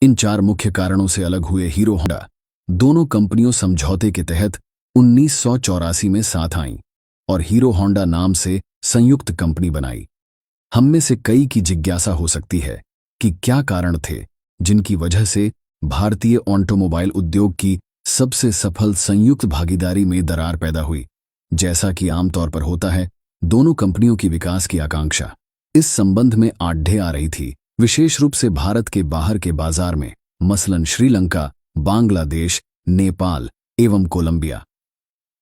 इन 4 मुख्य कारणों से अलग हुए हीरो होंडा। दोनों कंपनियों समझौते के तहत 1984 में साथ आईं और हीरो होंडा नाम से संयुक्त कंपनी बनाई। हम में से कई की जिज्ञासा हो सकती है कि क्या कारण थे जिनकी वजह से भारतीय ऑटोमोबाइल उद्योग की सबसे सफल संयुक्त भागीदारी में दरार पैदा हुई। जैसा कि आमतौर पर होता है, दोनों कंपनियों की विकास की आकांक्षा इस संबंध में आढ़े आ रही थी, विशेष रूप से भारत के बाहर के बाजार में, मसलन श्रीलंका, बांग्लादेश, नेपाल एवं कोलंबिया।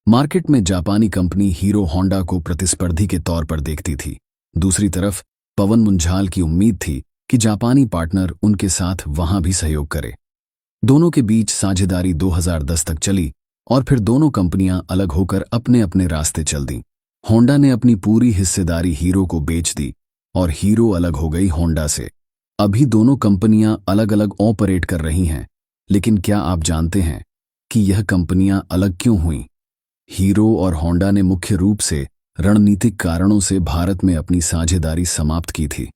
मार्केट में जापानी कंपनी हीरो होंडा को प्रतिस्पर्धी के तौर पर देखती थी। दूसरी तरफ पवन मुंजाल की उम्मीद थी कि जापानी पार्टनर उनके साथ वहां भी सहयोग करे। दोनों के बीच साझेदारी 2010 तक चली और फिर दोनों कंपनियां अलग होकर अपने अपने रास्ते चल दीं। होंडा ने अपनी पूरी हिस्सेदारी हीरो को बेच दी और हीरो अलग हो गई होंडा से। अभी दोनों कंपनियां अलग अलग ऑपरेट कर रही हैं, लेकिन क्या आप जानते हैं कि यह कंपनियां अलग क्यों हुईं? हीरो और होंडा ने मुख्य रूप से रणनीतिक कारणों से भारत में अपनी साझेदारी समाप्त की थी।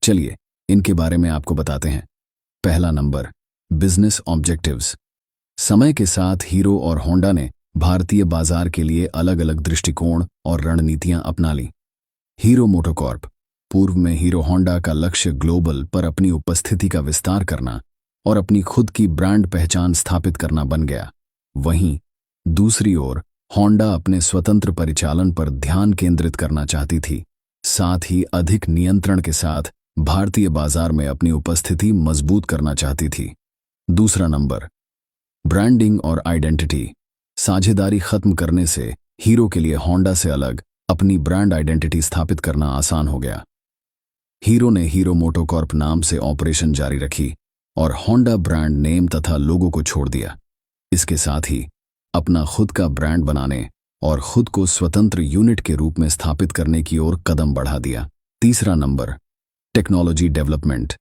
चलिए इनके बारे में आपको बताते हैं। पहला नंबर, बिजनेस ऑब्जेक्टिव्स। समय के साथ हीरो और होंडा ने भारतीय बाजार के लिए अलग अलग दृष्टिकोण और रणनीतियां अपना लीं। Hero MotoCorp. पूर्व में हीरो होंडा का लक्ष्य ग्लोबल पर अपनी उपस्थिति का विस्तार करना और अपनी खुद की ब्रांड पहचान स्थापित करना बन गया। वहीं दूसरी ओर होंडा अपने स्वतंत्र परिचालन पर ध्यान केंद्रित करना चाहती थी, साथ ही अधिक नियंत्रण के साथ भारतीय बाजार में अपनी उपस्थिति मजबूत करना चाहती थी। दूसरा नंबर, ब्रांडिंग और आइडेंटिटी। साझेदारी खत्म करने से हीरो के लिए होंडा से अलग अपनी ब्रांड आइडेंटिटी स्थापित करना आसान हो गया। हीरो ने हीरो मोटोकॉर्प नाम से ऑपरेशन जारी रखी और होंडा ब्रांड नेम तथा लोगो को छोड़ दिया। इसके साथ ही अपना खुद का ब्रांड बनाने और खुद को स्वतंत्र यूनिट के रूप में स्थापित करने की ओर कदम बढ़ा दिया। तीसरा नंबर, टेक्नोलॉजी डेवलपमेंट।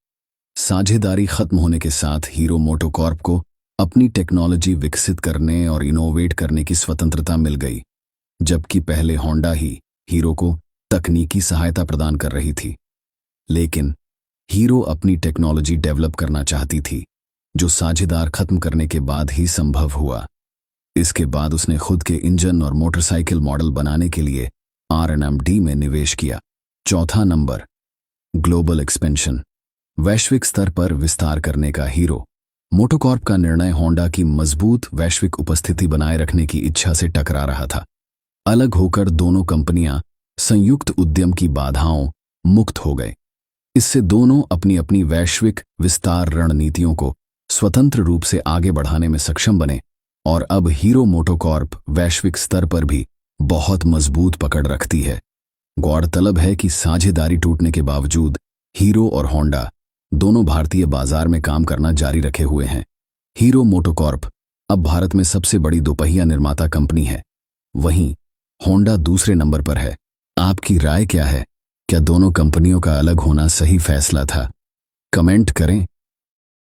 साझेदारी खत्म होने के साथ हीरो मोटोकॉर्प को अपनी टेक्नोलॉजी विकसित करने और इनोवेट करने की स्वतंत्रता मिल गई, जबकि पहले होंडा ही हीरो को तकनीकी सहायता प्रदान कर रही थी। लेकिन हीरो अपनी टेक्नोलॉजी डेवलप करना चाहती थी, जो साझेदार खत्म करने के बाद ही संभव हुआ। इसके बाद उसने खुद के इंजन और मोटरसाइकिल मॉडल बनाने के लिए R&D में निवेश किया। चौथा नंबर, ग्लोबल एक्सपेंशन। वैश्विक स्तर पर विस्तार करने का हीरो मोटोकॉर्प का निर्णय होंडा की मजबूत वैश्विक उपस्थिति बनाए रखने की इच्छा से टकरा रहा था। अलग होकर दोनों कंपनियां संयुक्त उद्यम की बाधाओं मुक्त हो गए। इससे दोनों अपनी अपनी वैश्विक विस्तार रणनीतियों को स्वतंत्र रूप से आगे बढ़ाने में सक्षम बने और अब हीरो मोटोकॉर्प वैश्विक स्तर पर भी बहुत मजबूत पकड़ रखती है। गौरतलब है कि साझेदारी टूटने के बावजूद हीरो और होंडा दोनों भारतीय बाजार में काम करना जारी रखे हुए हैं। हीरो मोटोकॉर्प अब भारत में सबसे बड़ी दोपहिया निर्माता कंपनी है, वहीं होंडा दूसरे नंबर पर है। आपकी राय क्या है? क्या दोनों कंपनियों का अलग होना सही फैसला था? कमेंट करें